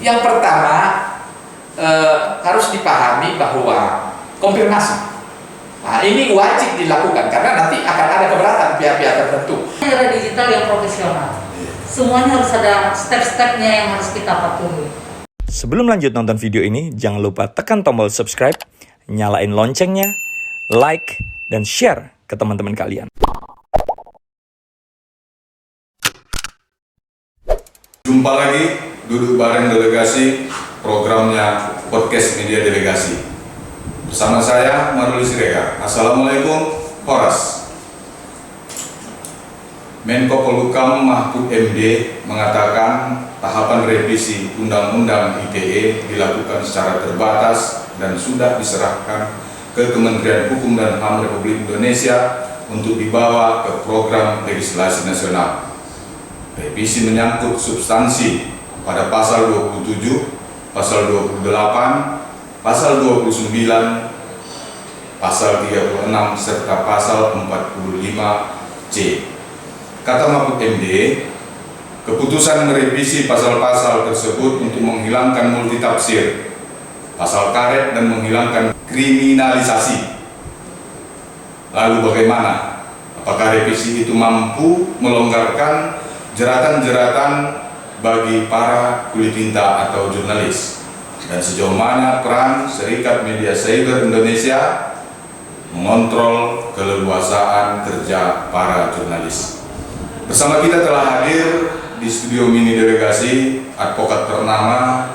Yang pertama harus dipahami bahwa konfirmasi. Nah, ini wajib dilakukan karena nanti akan ada keberatan pihak-pihak tertentu. Era digital yang profesional. Semuanya harus ada step-stepnya yang harus kita patuhi. Sebelum lanjut nonton video ini, jangan lupa tekan tombol subscribe, nyalain loncengnya, like, dan share ke teman-teman kalian. Jumpa lagi, duduk bareng delegasi, programnya Podcast Media Delegasi. Bersama saya, Maruli Siregar. Assalamualaikum, Horas. Menko Polhukam Mahfud MD mengatakan tahapan revisi Undang-Undang ITE dilakukan secara terbatas dan sudah diserahkan ke Kementerian Hukum dan HAM Republik Indonesia untuk dibawa ke program legislasi nasional. Revisi menyangkut substansi pada pasal 27, pasal 28, pasal 29, pasal 36, serta pasal 45C. Kata Mahfud MD, keputusan merevisi pasal-pasal tersebut untuk menghilangkan multitafsir, pasal karet, dan menghilangkan kriminalisasi. Lalu bagaimana? Apakah revisi itu mampu melonggarkan jeratan-jeratan bagi para kulit tinta atau jurnalis? Dan sejauh mana peran Serikat Media Cyber Indonesia mengontrol keleluasaan kerja para jurnalis? Bersama kita telah hadir di studio mini delegasi advokat ternama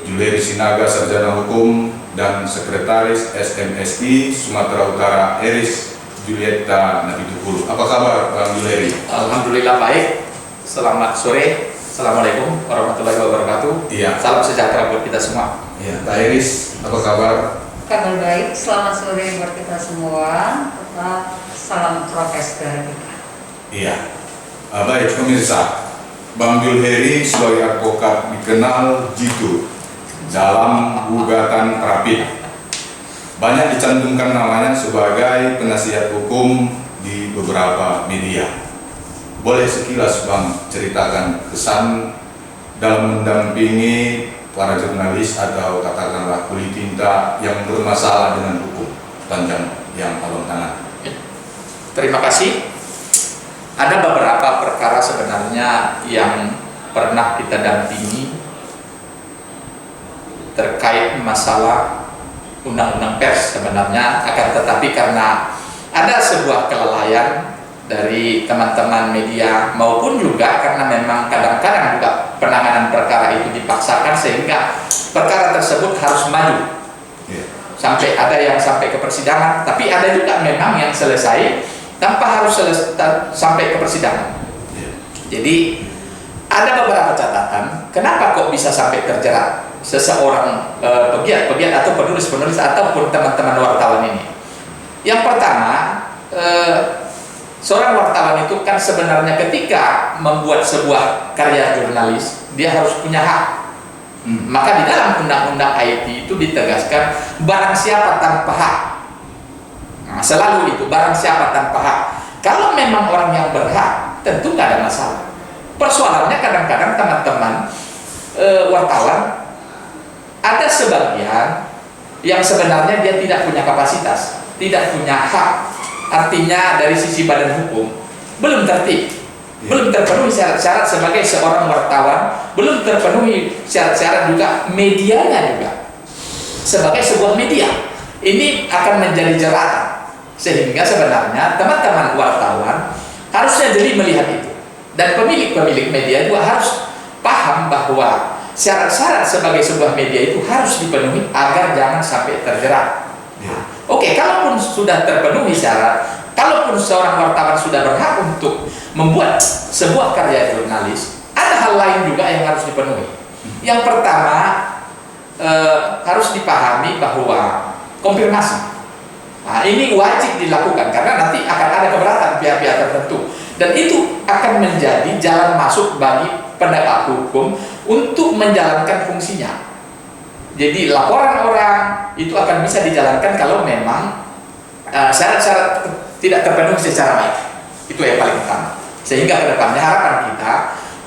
Juleri Sinaga, sarjana hukum, dan sekretaris SMSI Sumatera Utara Eris Julieta Nabitukulu. Apa kabar, Bang Juleri? Alhamdulillah baik. Selamat sore. Assalamualaikum warahmatullahi wabarakatuh. Iya. Salam sejahtera buat kita semua. Iya. Mbak Eris, apa kabar? Kabar baik, selamat sore buat kita semua. Tetap salam prokes dari kita. Iya. Baik, pemirsa. Bang Julheri sebagai advokat dikenal jitu dalam gugatan rapid. Banyak dicantumkan namanya sebagai penasihat hukum di beberapa media. Boleh sekilas Bang ceritakan kesan dalam mendampingi para jurnalis atau katakanlah kulit tinta yang bermasalah dengan hukum panjang yang alon tangan. Terima kasih. Ada beberapa perkara sebenarnya yang pernah kita dampingi terkait masalah undang-undang pers sebenarnya, akan tetapi karena ada sebuah kelalaian dari teman-teman media maupun juga karena memang kadang-kadang juga penanganan perkara itu dipaksakan sehingga perkara tersebut harus maju sampai ada yang sampai ke persidangan, tapi ada juga memang yang selesai tanpa harus sampai ke persidangan. Jadi ada beberapa catatan kenapa kok bisa sampai terjerat seseorang pegiat atau penulis-penulis ataupun teman-teman wartawan ini. Yang pertama, seorang wartawan itu kan sebenarnya ketika membuat sebuah karya jurnalis dia harus punya hak. Maka di dalam undang-undang IT itu ditegaskan barang siapa tanpa hak. Nah, selalu itu barang siapa tanpa hak. Kalau memang orang yang berhak tentu nggak ada masalah. Persoalannya kadang-kadang teman-teman wartawan ada sebagian yang sebenarnya dia tidak punya kapasitas, tidak punya hak. Artinya dari sisi badan hukum belum tertib, belum terpenuhi syarat-syarat sebagai seorang wartawan, belum terpenuhi syarat-syarat juga medianya juga sebagai sebuah media. Ini akan menjadi jeratan sehingga sebenarnya teman-teman wartawan harusnya jeli melihat itu, dan pemilik-pemilik media juga harus paham bahwa syarat-syarat sebagai sebuah media itu harus dipenuhi agar jangan sampai terjerat. Oke, kalaupun sudah terpenuhi syarat, kalaupun seorang wartawan sudah berhak untuk membuat sebuah karya jurnalis, ada hal lain juga yang harus dipenuhi. Yang pertama, harus dipahami bahwa konfirmasi. Nah, ini wajib dilakukan karena nanti akan ada keberatan pihak-pihak tertentu, dan itu akan menjadi jalan masuk bagi penegak hukum untuk menjalankan fungsinya. Jadi laporan orang itu akan bisa dijalankan kalau memang syarat-syarat tidak terpenuhi secara baik. Itu yang paling utama. Sehingga ke depannya harapan kita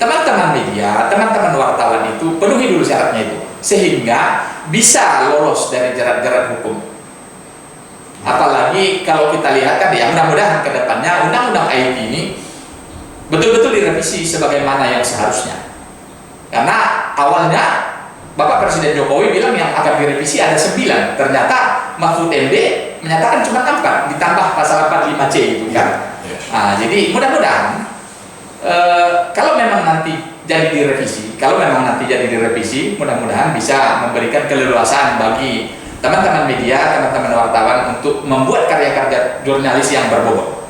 teman-teman media, teman-teman wartawan itu penuhi dulu syaratnya itu, sehingga bisa lolos dari jerat-jerat hukum. Apalagi kalau kita lihat kan ya, mudah-mudahan ke depannya undang-undang IT ini betul-betul direvisi sebagaimana yang seharusnya. Karena awalnya Bapak Presiden Jokowi bilang yang akan direvisi ada 9, ternyata Mahfud MD menyatakan cuma 4, ditambah pasal 45C itu kan. Nah, jadi mudah-mudahan kalau memang nanti jadi direvisi, mudah-mudahan bisa memberikan keleluasaan bagi teman-teman media, teman-teman wartawan untuk membuat karya-karya jurnalis yang berbobot.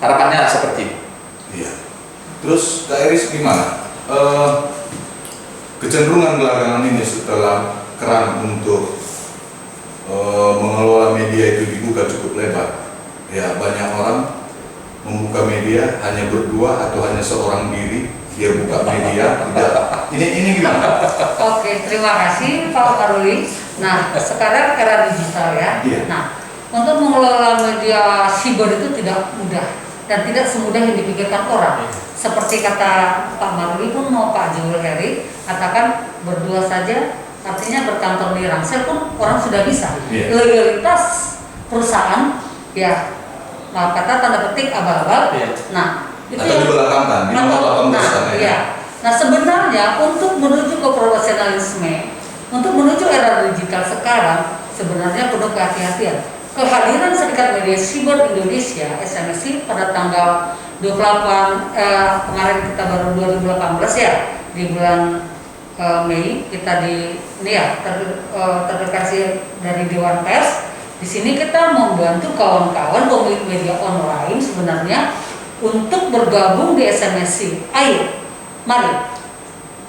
Harapannya seperti itu. Iya. Terus Kak Iris gimana? Kecenderungan belakangan ini setelah keran untuk mengelola media itu dibuka cukup lebar. Ya, banyak orang membuka media hanya berdua atau hanya seorang diri, dia buka media tidak. Ini gimana? Oke, terima kasih Pak Maruli. Nah, sekarang era digital ya. Iya. Nah, untuk mengelola media siber itu tidak mudah dan tidak semudah yang dipikirkan orang. Seperti kata Pak Maruli pun mau Pak Zulkifli Heri katakan berdua saja, artinya berkantor di Rangsel pun orang sudah bisa. Iya. Legalitas perusahaan ya, maaf kata tanda petik abal-abal. Iya. Nah, itu Atau dibelakangkan, di nomor 18 kan ya. iya. Nah, sebenarnya untuk menuju ke profesionalisme, untuk menuju era digital sekarang, sebenarnya perlu kehati-hatian. Kehadiran Serikat Media Siber Indonesia (SMSI) pada tanggal 28 kemarin kita baru 2018 ya, di bulan Mei kita terdekati dari Dewan Pers. Di sini kita membantu kawan-kawan pemilik media online sebenarnya untuk bergabung di SMSI. Ayo, mari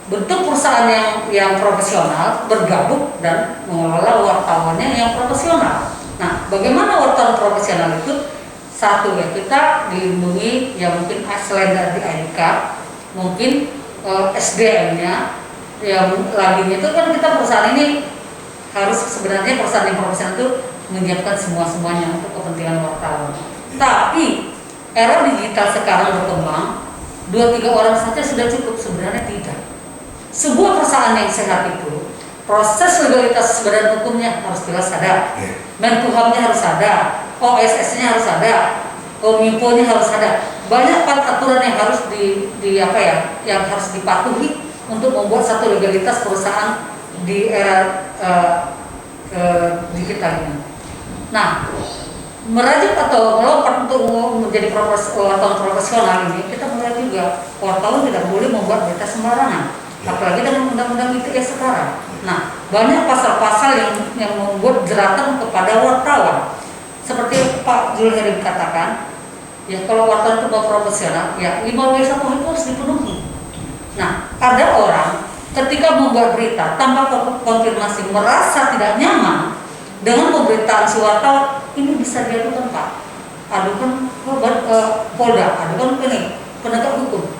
bentuk perusahaan yang profesional bergabung dan mengelola wartawannya yang profesional. Nah, bagaimana wartawan profesional itu? Satu ya, kita dilindungi ya, mungkin selain dari ID card, mungkin SDM-nya, yang laginya itu kan kita perusahaan ini harus sebenarnya perusahaan yang profesional itu menyiapkan semuanya untuk kepentingan wartawan. Tapi era digital sekarang berkembang, 2-3 orang saja sudah cukup, sebenarnya tidak. Sebuah perusahaan yang sehat itu proses legalitas badan hukumnya harus jelas ada, Menkumhamnya harus ada, OSS-nya harus ada, Kominfo-nya harus ada. Banyak aturan yang harus yang harus dipatuhi untuk membuat satu legalitas perusahaan di era digital ini. Nah, merajut atau melompat untuk menjadi wartawan profesional ini, kita mulai juga wartawan tidak boleh membuat berita sembarangan, apalagi dengan undang-undang ITE sekarang. Nah, banyak pasal-pasal yang membuat jeratan kepada wartawan. Seperti Pak Zulkifli katakan, ya kalau wartawan itu profesional, ya 5W1 itu harus dipenuhi. Nah, ada orang ketika membuat berita tanpa konfirmasi merasa tidak nyaman dengan pemberitaan si wartawan, ini bisa diadukan Pak, adukan Polda, adukan penegak hukum.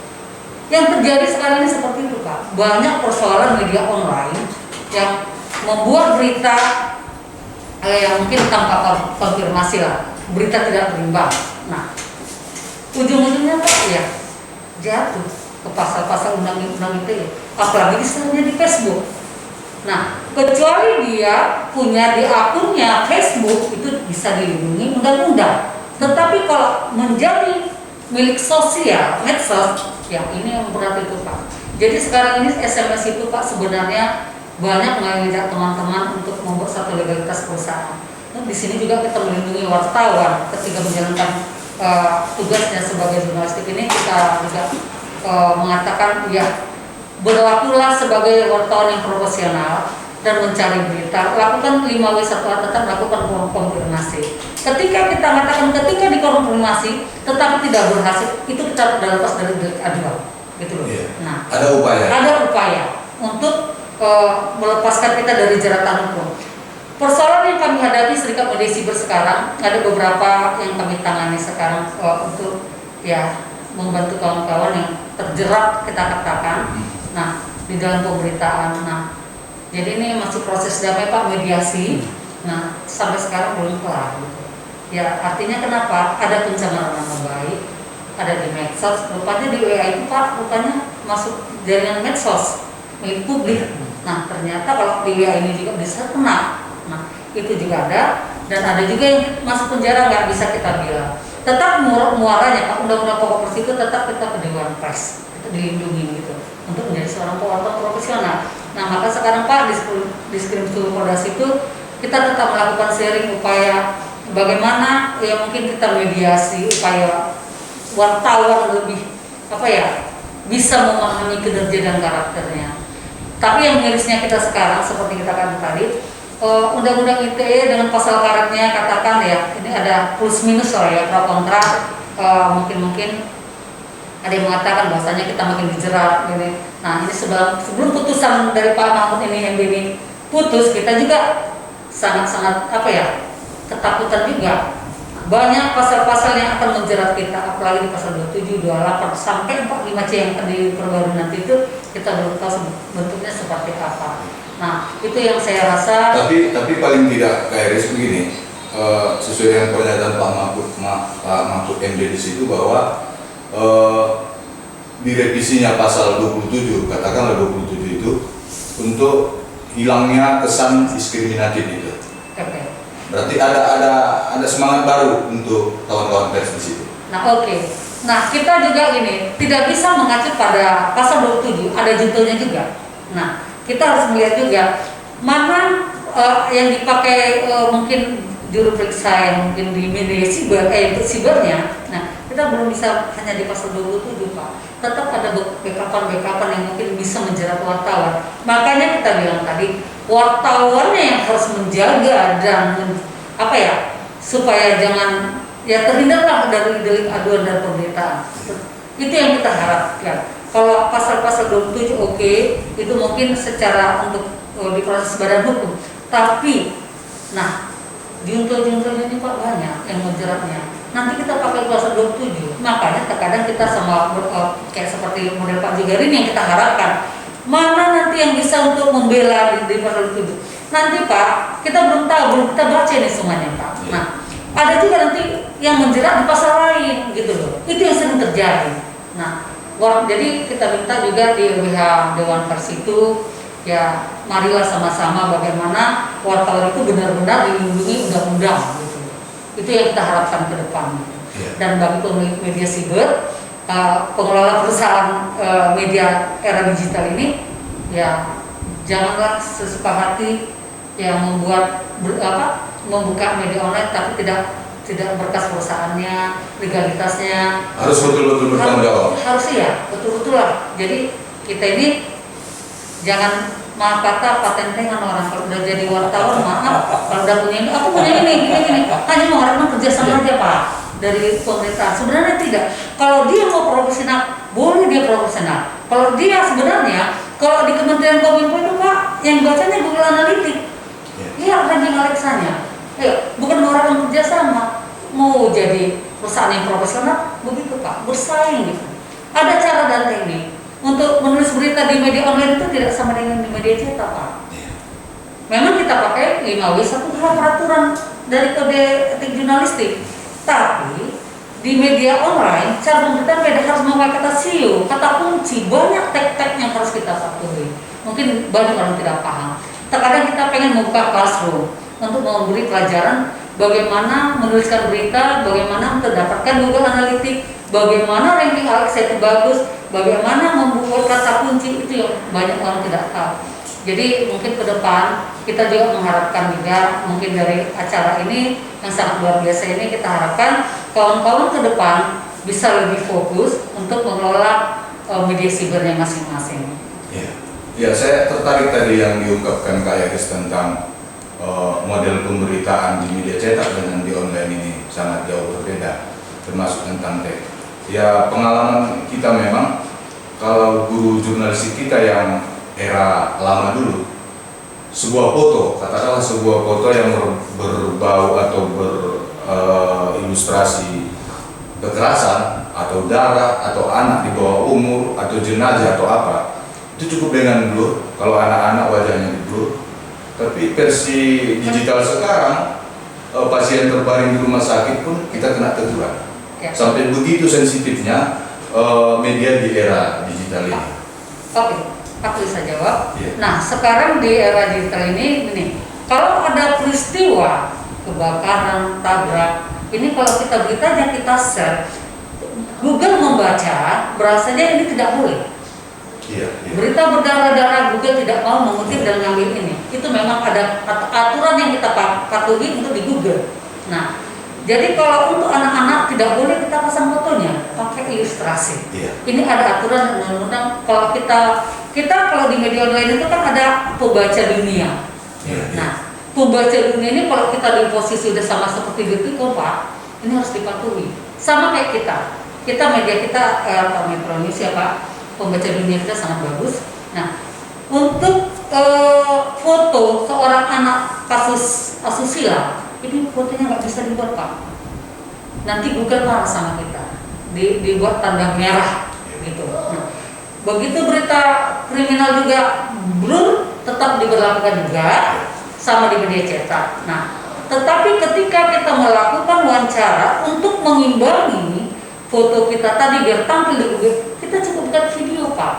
Yang terjadi sekarang ini seperti itu Pak. Banyak persoalan media online yang membuat berita yang mungkin tanpa konfirmasi lah, berita tidak berimbang. Nah, ujung-ujungnya Pak ya jatuh ke pasal-pasal undang-undang ITE, apalagi misalnya di Facebook. Nah, kecuali dia punya di akunnya Facebook, itu bisa dilindungi undang-undang. Tetapi kalau menjadi milik sosial, medsos, ya ini yang berat itu Pak. Jadi sekarang ini SMS itu Pak sebenarnya banyak mengajak teman-teman untuk membuat satu legalitas perusahaan. Nah, di sini juga kita melindungi wartawan ketika menjalankan tugasnya sebagai jurnalistik ini. Kita juga mengatakan ya, berlakulah sebagai wartawan yang profesional dan mencari berita, lakukan 5W1 tetap lakukan konfirmasi. Ketika kita mengatakan ketika dikonfirmasi tetapi tidak berhasil, itu kita lepas dari delik aduan, gitu loh. Iya. Nah, Ada upaya untuk melepaskan kita dari jeratan hukum. Persoalan yang kami hadapi Serikat Media Siber sekarang, ada beberapa yang kami tangani sekarang untuk ya membantu kawan-kawan yang terjerat, kita katakan, nah di dalam pemberitaan. Nah, jadi ini masih proses damai Pak, mediasi. Nah, sampai sekarang belum kelar. Ya, artinya kenapa? Ada pencemaran nama baik, ada di medsos, rupanya di WA itu Pak, rupanya masuk jaringan medsos milik publik. Nah ternyata kalau di WA ini juga bisa kena. Nah itu juga ada, dan ada juga yang masuk penjara nggak bisa kita bilang. Tetap muaranya Pak, Undang-Undang Pokok Pers itu tetap kita ke Dewan Pers, itu dilindungi gitu untuk menjadi seorang wartawan profesional. Nah maka sekarang Pak di Skriptur Poldas itu kita tetap melakukan sharing upaya bagaimana ya mungkin kita mediasi upaya wartawan lebih bisa memahami kinerja dan karakternya. Tapi yang mirisnya kita sekarang seperti kita katakan tadi, Undang-Undang ITE dengan pasal karetnya katakan ya ini ada plus minus lah ya, pro kontra. Mungkin ada yang mengatakan bahwasanya kita makin dijerat gini. Nah ini sebelum putusan dari Pak Mahfud MD ini putus, kita juga sangat ketakutan juga. Banyak pasal-pasal yang akan menjerat kita, apalagi di pasal 27, 28 sampai 45C yang akan diperbarui nanti itu kita belum tahu bentuknya seperti apa. Nah itu yang saya rasa. Tapi paling tidak KRS begini, sesuai dengan pernyataan Pak Mahfud MD di situ bahwa direvisinya pasal 27, katakanlah 27 itu untuk hilangnya kesan diskriminatif itu. Okay. Berarti ada semangat baru untuk kawan-kawan pers di situ. Nah Nah kita juga ini tidak bisa mengacu pada pasal 27, ada juntonya juga. Nah kita harus melihat juga mana yang dipakai mungkin juru periksa yang mungkin di media sibernya. Nah kita belum bisa hanya di pasal 27 Pak. Tetap ada backupan yang mungkin bisa menjerat wartawan. Makanya kita bilang tadi wartawannya yang harus menjaga dan supaya jangan terhindarlah dari delik aduan dan pemberitaan. Itu yang kita harapkan. Kalau pasal-pasal 27 oke, itu mungkin secara untuk diproses badan hukum. Tapi, junto-juntonya ini Pak banyak yang menjeratnya. Nanti kita pakai pasal 27. Makanya terkadang kita sama kayak seperti model Pak Jugarini yang kita harapkan. Mana nanti yang bisa untuk membela di pasal 27? Nanti Pak, kita belum kita baca nih semuanya Pak. Nah, ada juga nanti yang menjerat di pasal lain gitu loh. Itu yang sering terjadi. Nah, jadi kita minta juga di LBH Dewan Pers itu ya marilah sama-sama bagaimana wartawan itu benar-benar dilindungi undang-undang gitu. Itu yang kita harapkan ke depan. Dan bagi pemilik media siber, pengelola perusahaan media era digital ini ya janganlah sesuka hati yang membuka media online tapi tidak berkas perusahaannya, legalitasnya harus betul-betul bertanggung jawab. Harus ya, betul-betul lah. Jadi kita ini jangan maaf kata patentengan orang. Kalau udah jadi wartawan maaf, kalau udah punya ini, aku punya ini, gini, hanya mengharapkan kerjasama aja Pak dari pemerintah. Sebenarnya tidak. Kalau dia mau profesional, boleh dia profesional. Kalau dia sebenarnya, kalau di Kementerian Kominfo itu Pak, yang bacanya Google Analytics, iya ranking Alexanya. Bukan mengharapkan kerjasama, mau jadi perusahaan yang profesional, begitu Pak, bersaing gitu. Ada cara dan teknik untuk menulis berita di media online itu tidak sama dengan di media cetak Pak. Memang kita pakai 5W1 peraturan dari kode etik jurnalistik, tapi di media online cara pemberitaan beda, harus memakai kata SEO, kata kunci, banyak tag-tag yang harus kita patuhi. Mungkin banyak orang tidak paham. Terkadang kita pengen membuka classroom untuk memberi pelajaran bagaimana menuliskan berita, bagaimana mendapatkan Google Analytics, bagaimana ranking Alexa itu bagus, bagaimana membuat kata kunci, itu yang banyak orang tidak tahu. Jadi mungkin ke depan kita juga mengharapkan juga mungkin dari acara ini yang sangat luar biasa ini, kita harapkan kawan-kawan ke depan bisa lebih fokus untuk mengelola media sibernya masing-masing. Ya, saya tertarik tadi yang diungkapkan Kak Yaris tentang model pemberitaan di media cetak dengan di online ini sangat jauh berbeda, termasuk tentang teks. Ya, pengalaman kita memang kalau guru jurnalistik kita yang era lama dulu, sebuah foto, katakanlah sebuah foto yang berbau atau berilustrasi kekerasan atau darah atau anak di bawah umur atau jenazah atau apa, itu cukup dengan blur. Kalau anak-anak wajahnya di blur. Tapi versi digital sekarang, pasien terbaring di rumah sakit pun kita kena teguran. Sampai begitu sensitifnya media di era digital ini. Oke, aku bisa jawab. Iya. Nah, sekarang di era digital ini, kalau ada peristiwa kebakaran, tabrak, ini kalau kita beritanya kita share, Google membaca, berasanya ini tidak boleh. Iya. Berita berdarah-darah, Google tidak mau mengutip dan ngambil ini. Itu memang ada aturan yang kita patuhi untuk di Google. Nah, jadi kalau untuk anak-anak tidak boleh kita pasang fotonya, pakai ilustrasi. Iya. Ini ada aturan undang-undang. Kalau kita kalau di media online itu kan ada pembaca dunia. Iya. Nah, pembaca dunia ini kalau kita di posisi udah sama seperti Detikcom, Pak, ini harus dipatuhi. Sama kayak kita media kita Metro News ya Pak, pembaca dunia kita sangat bagus. Nah, untuk foto seorang anak kasus asusila, ini fotonya nggak bisa dibuat Pak. Nanti Google marah sama kita, dibuat tanda merah gitu. Nah, begitu berita kriminal juga blur, tetap diberlakukan juga sama di media cetak. Nah, tetapi ketika kita melakukan wawancara untuk mengimbangi foto kita tadi biar tampil di Google, kita cukup buat video Pak,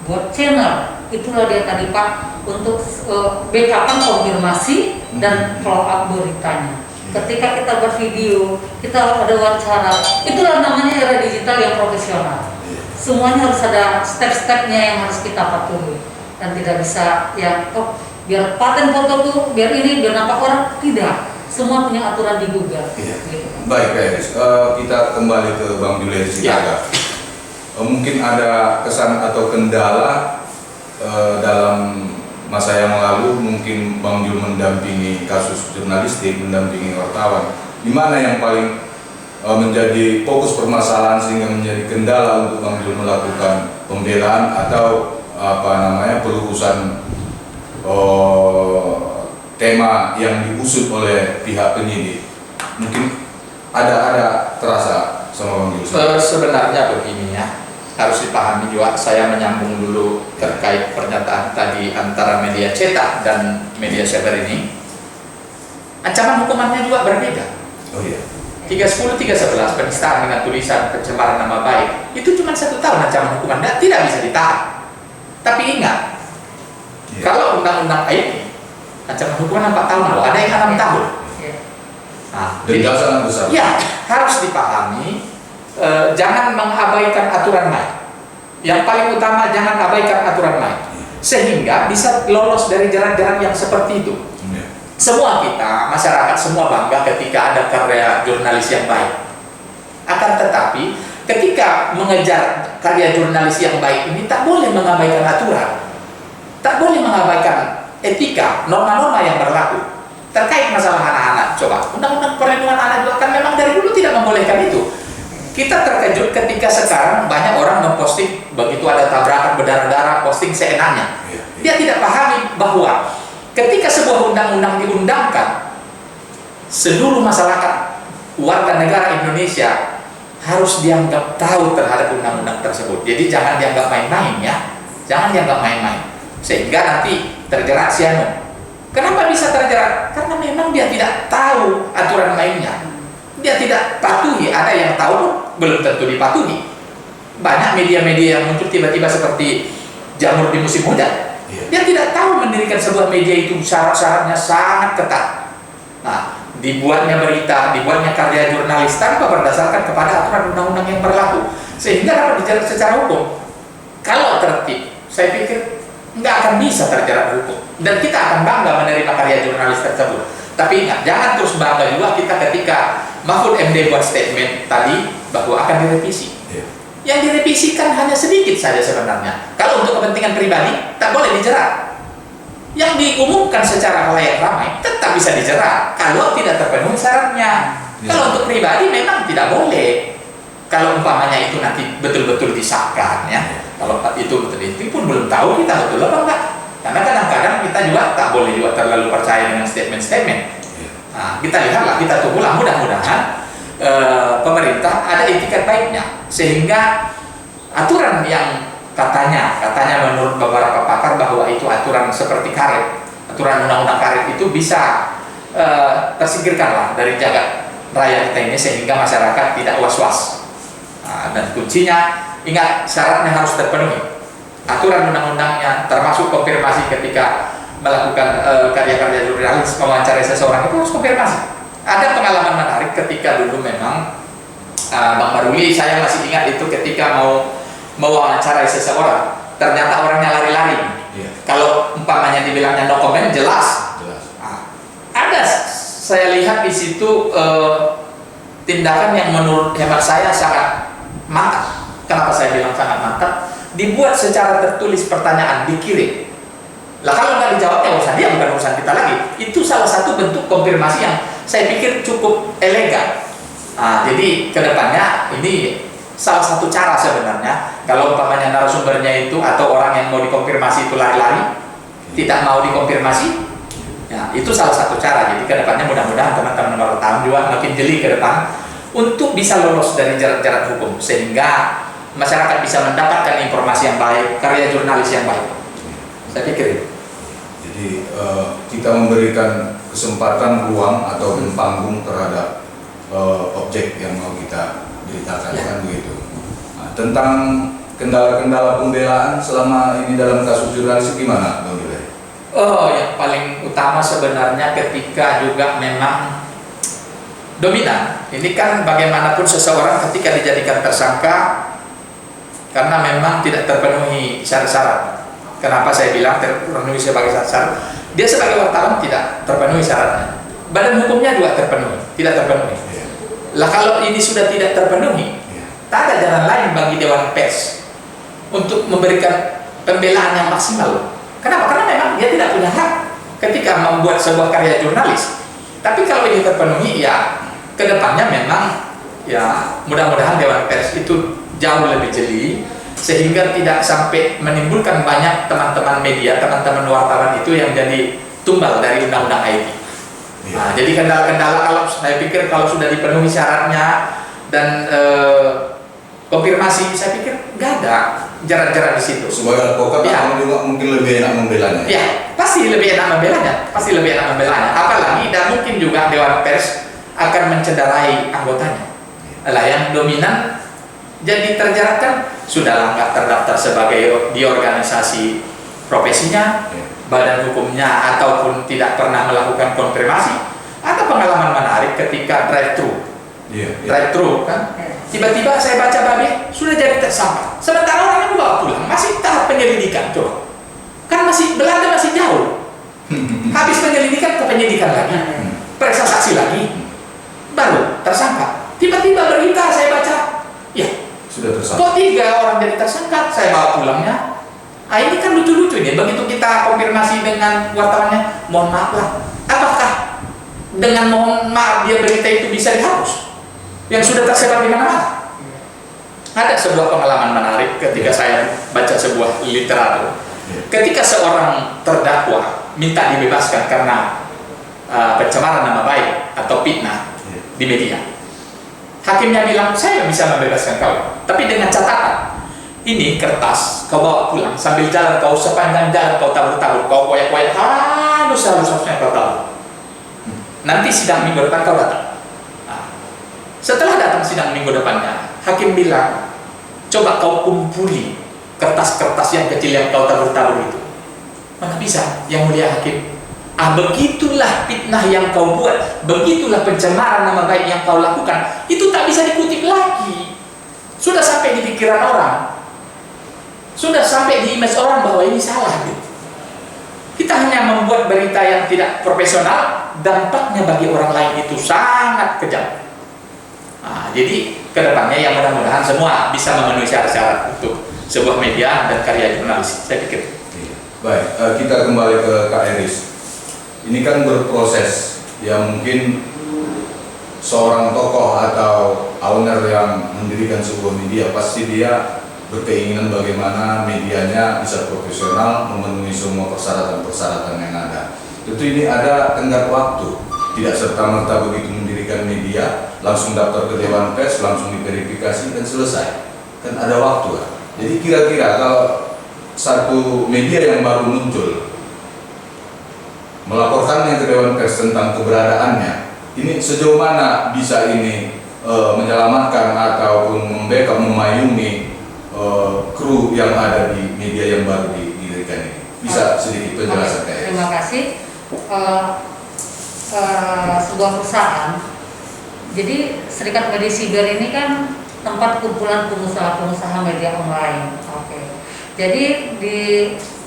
buat channel. Itulah dia tadi Pak, untuk backupan konfirmasi dan follow up beritanya. Ketika kita buat video, kita ada wawancara, itulah namanya era digital yang profesional. Semuanya harus ada step-stepnya yang harus kita patuhi, dan tidak bisa yang biar paten foto tuh, biar ini, biar nampak orang, tidak. Semua punya aturan di Google. Iya. Gitu. Baik, Kak Eris. Kita kembali ke Bang Juliari Sitaga. Mungkin ada kesan atau kendala dalam masa yang lalu, mungkin Bang Jul mendampingi kasus jurnalistik, mendampingi wartawan. Di mana yang paling menjadi fokus permasalahan sehingga menjadi kendala untuk Bang Jul melakukan pembelaan atau pelurusan tema yang diusut oleh pihak penyidik? Mungkin ada terasa sama Bang Jul? Sebenarnya begini ya, harus dipahami juga, saya menyambung dulu terkait pernyataan tadi antara media cetak dan media cyber ini. Ancaman hukumannya juga berbeda. Oh iya. 310, 311 penistaan dengan tulisan pencemaran nama baik itu cuma 1 tahun ancaman hukuman, tidak bisa ditahan. Tapi ingat, kalau undang-undang IT ancaman hukuman 4 tahun loh, ada yang 6 tahun. Nah, Denda sangat besar. ya harus dipahami, jangan mengabaikan aturan main. Yang paling utama, jangan abaikan aturan main, sehingga bisa lolos dari jalan-jalan yang seperti itu. Semua kita, masyarakat semua bangga ketika ada karya jurnalis yang baik. Akan tetapi, ketika mengejar karya jurnalis yang baik ini, tak boleh mengabaikan aturan, tak boleh mengabaikan etika, norma-norma yang berlaku. Terkait masalah anak-anak, coba, Undang-Undang Perlindungan Anak juga kan memang dari dulu tidak membolehkan itu. Kita terkejut ketika sekarang banyak orang memposting begitu ada tabrakan berdarah-darah, posting seenaknya. Dia tidak pahami bahwa ketika sebuah undang-undang diundangkan, seluruh masyarakat warga negara Indonesia harus dianggap tahu terhadap undang-undang tersebut. Jadi jangan dianggap main-main ya, jangan dianggap main-main, sehingga nanti terjerat siano. Kenapa bisa terjerat? Karena memang dia tidak tahu aturan mainnya, dia tidak patuhi. Ada yang tahu belum tentu dipatuhi. Banyak media-media yang muncul tiba-tiba seperti jamur di musim hujan. Dia tidak tahu mendirikan sebuah media itu syarat-syaratnya sangat ketat. Nah, dibuatnya berita, dibuatnya karya jurnalis tanpa berdasarkan kepada aturan undang-undang yang berlaku, sehingga dapat dijerat secara hukum. Kalau tertib, saya pikir nggak akan bisa terjerat hukum, dan kita akan bangga menerima karya jurnalis tersebut. Tapi ingat, jangan terus bangga juga kita ketika Mahfud MD buat statement tadi bahwa akan direvisi. Yang direvisikan hanya sedikit saja sebenarnya. Kalau untuk kepentingan pribadi, tak boleh dijerat. Yang diumumkan secara khalayak ramai tetap bisa dijerat kalau tidak terpenuhi syaratnya. Kalau untuk pribadi memang tidak boleh. Kalau umpamanya itu nanti betul-betul disahkan ya. Kalau itu betul itu pun belum tahu kita betul apa enggak. Karena kadang-kadang kita juga tak boleh juga terlalu percaya dengan statement-statement. Nah, kita lihatlah, kita tunggulah, mudah-mudahan pemerintah ada itikat baiknya, sehingga aturan yang katanya menurut beberapa pakar bahwa itu aturan seperti karet, aturan undang-undang karet itu bisa tersingkirkanlah dari jagat raya kita ini, sehingga masyarakat tidak was-was. Nah, dan kuncinya ingat, syaratnya harus terpenuhi. aturan undang-undangnya, termasuk konfirmasi ketika melakukan karya-karya jurnalis, mewawancarai seseorang itu harus konfirmasi. Ada pengalaman menarik ketika dulu memang Bang Maruli, saya masih ingat itu ketika mau mewawancarai seseorang, ternyata orangnya lari-lari. Kalau umpamanya dibilangnya no comment, jelas. Ada, saya lihat di situ tindakan yang menurut hemat saya sangat mantap. Kenapa saya bilang sangat mantap? Dibuat secara tertulis pertanyaan, dikirim. Lah kalau nggak dijawab ya urusan dia, bukan urusan kita lagi. Itu salah satu bentuk konfirmasi yang saya pikir cukup elegan. Jadi kedepannya ini salah satu cara sebenarnya. Kalau umpamanya narasumbernya itu atau orang yang mau dikonfirmasi itu lari-lari, tidak mau dikonfirmasi, ya itu salah satu cara. Jadi kedepannya mudah-mudahan teman-teman wartawan juga makin jeli ke depan untuk bisa lolos dari jerat-jerat hukum, sehingga masyarakat bisa mendapatkan informasi yang baik, karya jurnalis yang baik. Saya pikir. Jadi kita memberikan kesempatan, ruang atau panggung terhadap objek yang mau kita beritakan, kan begitu. Nah, tentang kendala-kendala pembelaan selama ini dalam kasus jurnalis gimana, Bang Yulai? Yang paling utama sebenarnya ketika juga memang dominan. Ini kan bagaimanapun seseorang ketika dijadikan tersangka karena memang tidak terpenuhi syarat-syarat. Kenapa saya bilang terpenuhi sebagai syarat? Dia sebagai wartawan tidak terpenuhi syaratnya. Badan hukumnya juga tidak terpenuhi. Lah kalau ini sudah tidak terpenuhi, tak ada jalan lain bagi Dewan Pers untuk memberikan pembelaan yang maksimal. Kenapa? Karena memang dia tidak punya hak ketika membuat sebuah karya jurnalis. Tapi kalau ini terpenuhi, ya kedepannya memang ya mudah-mudahan Dewan Pers itu jauh lebih jeli, sehingga tidak sampai menimbulkan banyak teman-teman media, teman-teman wartawan itu yang jadi tumbal dari undang-undang IT. Nah, jadi kendala-kendala kalau saya pikir kalau sudah dipenuhi syaratnya dan konfirmasi, saya pikir nggak ada jarak-jarak di situ. Sebagai advokat, kamu juga mungkin lebih enak membelanya. Ya, pasti lebih enak membelanya. Apalagi dan mungkin juga Dewan Pers akan mencederai anggotanya. Lah yang dominan jadi terjeratkan sudahlah nggak terdaftar sebagai di organisasi profesinya, badan hukumnya, ataupun tidak pernah melakukan konfirmasi. Ada pengalaman menarik ketika drive-thru kan, tiba-tiba saya baca babe sudah jadi tersangka, sementara orangnya dibawa pulang, masih tahap penyelidikan. Coba kan masih Belanda masih jauh, habis penyelidikan ke penyidikan lagi, periksa saksi lagi, baru tersangka. Tiba-tiba berita saya baca, ya sudah tersangka. kok 3 orang jadi tersangka, saya bawa pulangnya. Ini kan lucu-lucu nih. Begitu kita konfirmasi dengan wartawannya, mohon maaf lah, apakah dengan mohon maaf dia berita itu bisa dihapus yang sudah tersebar di mana-mana? Ada sebuah pengalaman menarik ketika saya baca sebuah literatur. Ketika seorang terdakwa minta dibebaskan karena pencemaran nama baik atau fitnah di media, hakimnya bilang, saya bisa membebaskan kau, tapi dengan catatan, ini kertas kau bawa pulang, sambil jalan kau sepanjang jalan kau tabur-tabur, kau koyak-koyak halus-halusnya kau tabur. Nanti sidang minggu depan kau datang. Setelah datang sidang minggu depannya, hakim bilang, coba kau kumpuli kertas-kertas yang kecil yang kau tabur-tabur itu. Mana bisa, yang mulia hakim? Begitulah fitnah yang kau buat, begitulah pencemaran nama baik yang kau lakukan, itu tak bisa dikutip lagi. Sudah sampai di pikiran orang, sudah sampai di image orang bahwa ini salah gitu. Kita hanya membuat berita yang tidak profesional, dampaknya bagi orang lain itu sangat kejam. Jadi kedepannya yang mudah-mudahan semua bisa memenuhi syarat-syarat untuk sebuah media dan karya jurnalis, saya pikir. Baik, kita kembali ke Kak Eris. Ini kan berproses, ya mungkin seorang tokoh atau owner yang mendirikan sebuah media, pasti dia berkeinginan bagaimana medianya bisa profesional, memenuhi semua persyaratan-persyaratan yang ada. Tentu ini ada tenggat waktu, tidak serta-merta begitu mendirikan media, langsung daftar ke Dewan Pers, langsung diverifikasi dan selesai. Kan ada waktu kan? Jadi kira-kira kalau satu media yang baru muncul melaporkannya ke Dewan Pers tentang keberadaannya, ini sejauh mana bisa ini menyelamatkan ataupun membackup, memayungi kru yang ada di media yang baru didirikan ini? Bisa sedikit penjelasan kayak? Terima kasih. Sebuah perusahaan, jadi Serikat Media Siber ini kan tempat kumpulan pengusaha-pengusaha media online. Oke. Jadi di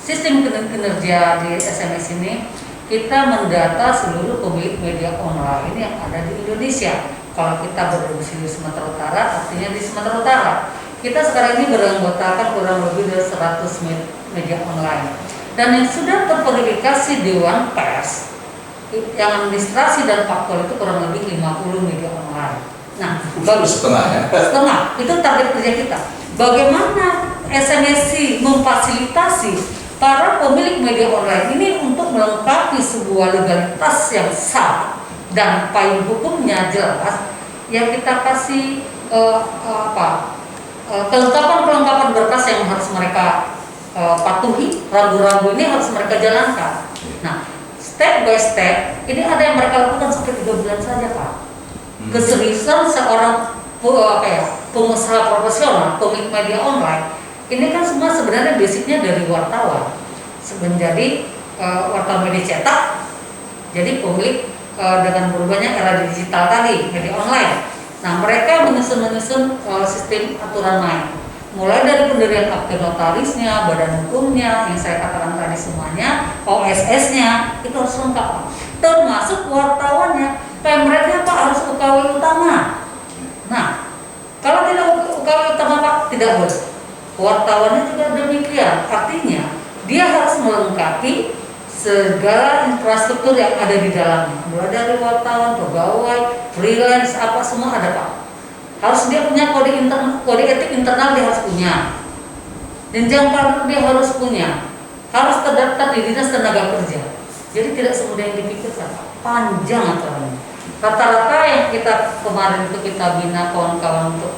sistem kinerja di SMS ini kita mendata seluruh pemilik media online yang ada di Indonesia. Kalau kita berdomisili di Sumatera Utara, artinya di Sumatera Utara. Kita sekarang ini beranggotakan kurang lebih dari 100 media online. Dan yang sudah terverifikasi Dewan Pers, yang administrasi dan faktual itu kurang lebih 50 media online. Nah, baru setengah ya? Setengah, itu target kerja kita. Bagaimana SMSI memfasilitasi para pemilik media online ini untuk melengkapi sebuah legalitas yang sah dan payung hukumnya jelas, yang kita kasih kelengkapan berkas yang harus mereka patuhi, ragu-ragu ini harus mereka jalankan. Nah, step by step ini ada yang mereka lakukan sampai 3 bulan saja, Pak. Keseriusan seorang pengusaha profesional, pemilik media online, ini kan semua sebenarnya basicnya dari wartawan. Menjadi wartawan media cetak, jadi pemilik dengan berubahnya era digital tadi, media online. Nah, mereka menyusun sistem aturan main. Mulai dari pendirian akte notarisnya, badan hukumnya, yang saya katakan tadi semuanya, OSS-nya, itu harus lengkap. Termasuk wartawannya, pemretnya Pak harus UKW utama. Nah, kalau tidak UKW utama Pak, tidak boleh. Wartawannya juga demikian, artinya dia harus melengkapi segala infrastruktur yang ada di dalamnya. Mulai dari wartawan, pegawai, freelance, apa semua ada Pak. Harus dia punya kode etik internal dia harus punya. Jenjang karir dia harus punya. Harus terdaftar di Dinas Tenaga Kerja. Jadi tidak semudah yang dipikirkan. Panjang aturannya. Rata-rata yang kita kemarin itu kita bina kawan-kawan untuk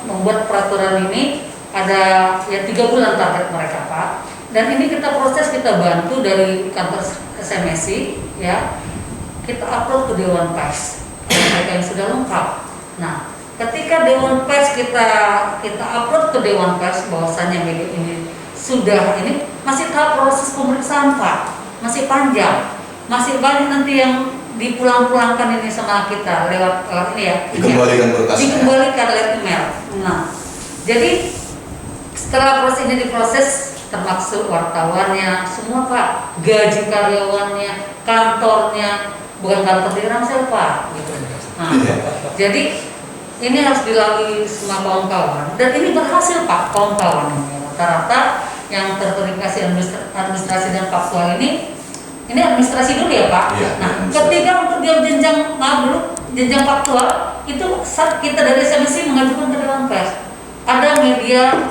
membuat peraturan ini ada ya 3 bulan target mereka Pak. Dan ini kita proses, kita bantu dari kantor SMSI ya. Kita upload ke Dewan Pers. Mereka yang sudah lengkap. Nah, ketika Dewan Pers kita upload ke Dewan Pers bahwasannya media ini sudah ini masih tahap proses pemeriksaan Pak, masih panjang, masih banyak nanti yang dipulang-pulangkan ini sama kita lewat ini ya. Dikembalikan berkasnya. Dikembalikan lewat email. Nah, jadi setelah proses ini diproses termasuk wartawannya, semua Pak, gaji karyawannya, kantornya. Bukan kantor di Rangsel Pak, gitu. Nah, jadi ini harus dilalui semua kawan-kawan dan ini berhasil Pak kawan-kawan ini. Rata-rata yang terverifikasi administrasi dan faktual ini administrasi dulu ya Pak. Ya, nah, ketika untuk dia jenjang faktual itu saat kita dari SMSI mengajukan ke Dewan Pers. Ada media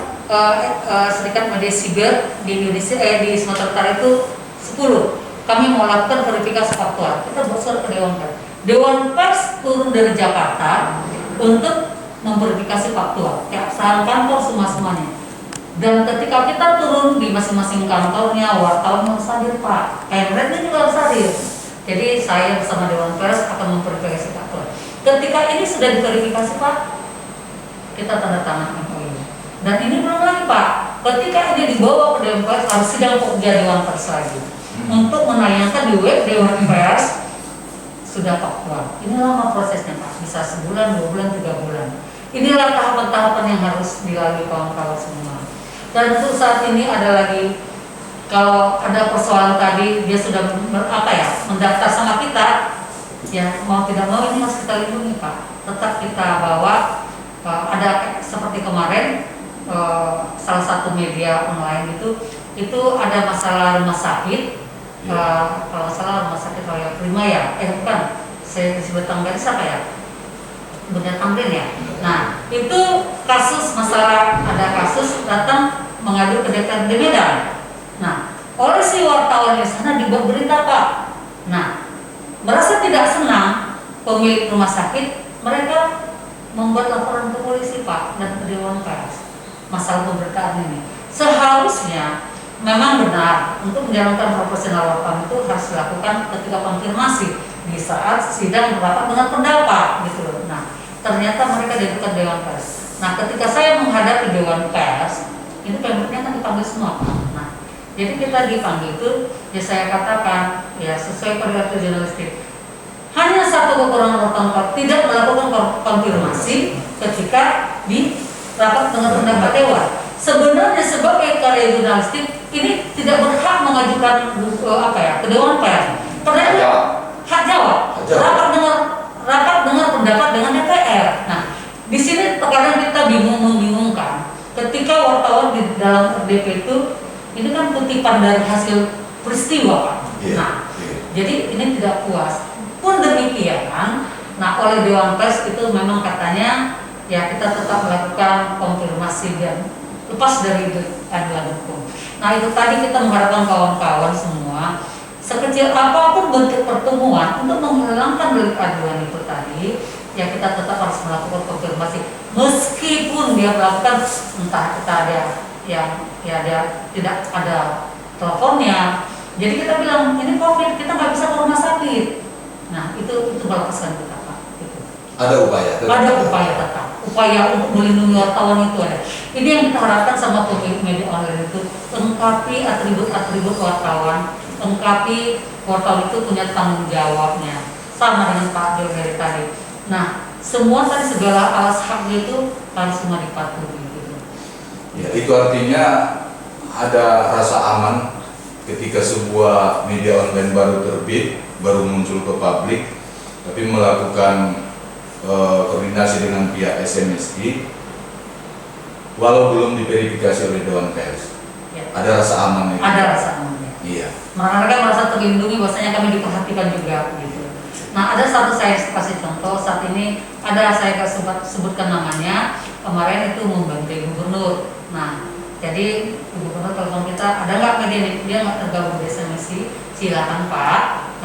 Serikat Media Siber di Indonesia di Sumatera Utara itu 10. Kami mau lakukan verifikasi faktual. Kita bersurat ke Dewan Pers. Dewan Pers turun dari Jakarta untuk memverifikasi faktual. Kayak saham kantor semuanya. Dan ketika kita turun di masing-masing kantornya, wartawan harus hadir Pak. Pemretnya juga harus hadir. Jadi saya bersama Dewan Pers akan memverifikasi faktual. Ketika ini sudah diverifikasi Pak, kita tanda tangan MOU. Dan ini belum lagi Pak. Ketika ini dibawa ke Dewan Pers harus sidang pekerja Dewan Pers lagi. Untuk menayangkan di web Dewan Pers sudah faktual. Ini lama prosesnya Pak, bisa sebulan, 2 bulan, 3 bulan. Inilah tahapan-tahapan yang harus dilalui kawan-kawan semua. Dan untuk saat ini ada lagi, kalau ada persoalan tadi dia sudah mendaftar sama kita, ya mau tidak mau ini harus kita lindungi Pak. Tetap kita bawa ada seperti kemarin salah satu media online itu ada masalah rumah sakit. Kalau salah rumah sakit Raya Prima ya, bukan, saya disebut tanggal siapa ya? Benar Tamrin ya. Nah, itu kasus masalah, ada kasus datang mengadu ke DPRD Medan. Nah, oleh si wartawan di sana dibuat berita Pak. Nah, merasa tidak senang pemilik rumah sakit, mereka membuat laporan ke polisi Pak dan ke Dewan Pers masalah pemberitaan ini. Seharusnya memang benar untuk menjalankan proporsional wartawan itu harus dilakukan ketika konfirmasi di saat sidang rapat dengan pendapat gitu loh. Nah, ternyata mereka diajukan Dewan Pers. Nah, ketika saya menghadapi Dewan Pers, itu Pemkotnya kan dipanggil semua, Pak. Nah, jadi kita dipanggil itu, ya saya katakan, ya sesuai kode etik jurnalistik. Hanya satu kekurangan wartawan tidak melakukan konfirmasi ketika di rapat dengan pendapat Dewan. Sebenarnya sebagai karya jurnalistik ini tidak berhak mengajukan ke Dewan Pers. Karena itu hak jawab. Rapat dengar pendapat dengan DPR. Nah, di sini terkadang kita membingungkan. Ketika wartawan di dalam RDP itu, ini kan kutipan dari hasil peristiwa, Pak. Jadi ini tidak puas. Pun demikian, nah oleh Dewan Pers itu memang katanya ya kita tetap melakukan konfirmasi dan lepas dari aduan hukum. Nah itu tadi kita mengharapkan kawan-kawan semua sekecil apapun bentuk pertemuan untuk menghilangkan delik aduan itu tadi, ya kita tetap harus melakukan konfirmasi meskipun dia melakukan entah kita ada yang ya dia tidak ada teleponnya. Jadi kita bilang ini COVID, kita nggak bisa ke rumah sakit. Nah itu balasan kita, Pak. Gitu. Ada upaya tetap. Upaya untuk melindungi wartawan itu ada. Ini yang kita harapkan sama pemilik media online itu, lengkapi atribut-atribut wartawan, lengkapi wartawan itu punya tanggung jawabnya. Sama dengan Pak Jolheri tadi. Nah, semua tadi segala alas haknya itu harus semua dipatuhi. Gitu. Ya, itu artinya ada rasa aman ketika sebuah media online baru terbit, baru muncul ke publik, tapi melakukan koordinasi dengan pihak SMSI, walau belum diverifikasi oleh Dewan Pers, ya. Ada rasa aman. Ada rasa amannya. Iya. Mereka merasa terlindungi, bahwasanya kami diperhatikan juga, gitu. Nah, ada satu saya kasih contoh saat ini, ada saya sebutkan namanya, kemarin itu membantu gubernur. Nah, jadi gubernur telepon kita, ada nggak media ini? Dia nggak tergabung di SMSI, silakan Pak.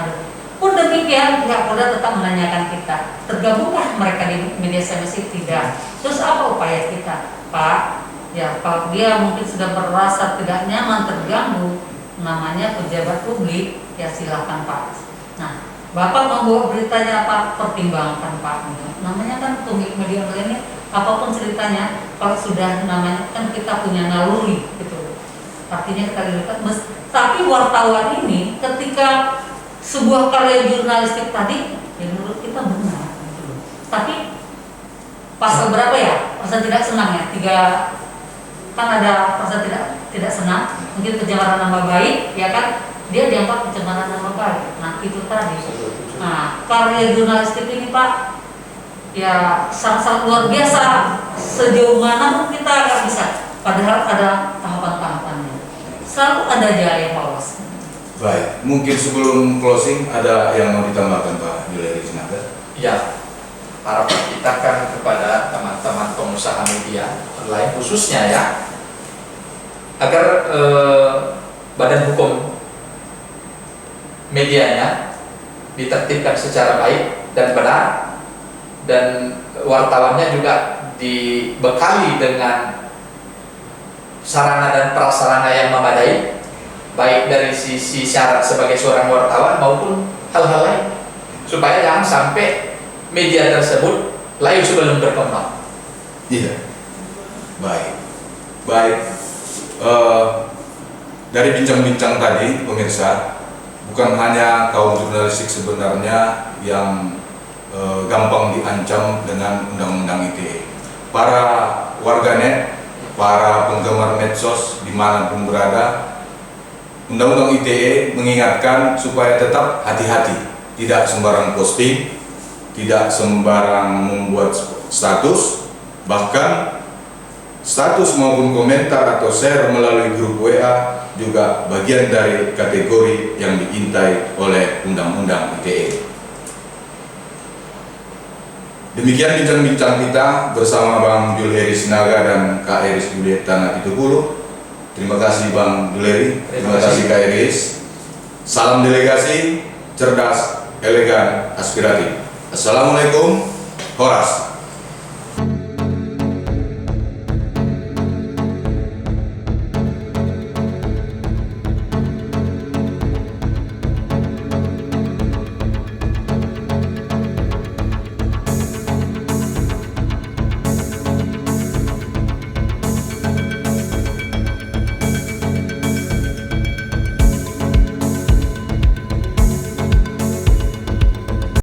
Pun demikian pihak Polda tetap menanyakan kita, tergabungkah mereka di media SMSI? Tidak. Terus apa upaya kita, Pak? Ya, kalau dia mungkin sudah merasa tidak nyaman, terganggu, namanya pejabat publik, ya silakan Pak. Nah, Bapak membawa beritanya apa? Pertimbangkan Pak. Namanya kan pemilik media online, apapun ceritanya, kalau sudah namanya kan kita punya naluri, gitu. Artinya kita lihat, tapi wartawan ini ketika sebuah karya jurnalistik tadi, ya menurut kita benar. Gitu. Tapi pasal berapa ya? Pasal tidak senang ya? 3 kan ada pasal tidak senang, mungkin pencemaran nama baik, ya kan? Dia dianggap pencemaran nama baik. Nah itu tadi. Nah karya jurnalistik ini Pak, ya sangat luar biasa. Sejauh mana pun kita nggak bisa. Padahal ada tahapan-tahapannya. Selalu ada jalan yang polos. Baik, mungkin sebelum closing ada yang mau ditambahkan Pak Jolheri Sinaga? Ya, harapan kita kan kepada teman-teman pengusaha media online khususnya ya, agar badan hukum medianya ditertibkan secara baik dan benar, dan wartawannya juga dibekali dengan sarana dan prasarana yang memadai, baik dari sisi syarat sebagai seorang wartawan maupun hal-hal lain, supaya jangan sampai media tersebut layu sebelum berkembang. Iya. Baik. Dari bincang-bincang tadi pemirsa, bukan hanya kaum jurnalistik sebenarnya yang gampang diancam dengan undang-undang ITE. Para warganet, para penggemar medsos dimanapun berada, Undang-Undang ITE mengingatkan supaya tetap hati-hati, tidak sembarang posting, tidak sembarang membuat status, bahkan status maupun komentar atau share melalui grup WA juga bagian dari kategori yang diintai oleh Undang-Undang ITE. Demikian bincang-bincang kita bersama Bang Jolheri Sinaga dan Kak Iris Julieta Natitupulu. Terima kasih Bang Jolheri, terima kasih Kak Iris. Salam delegasi, cerdas, elegan, aspiratif. Assalamualaikum, Horas.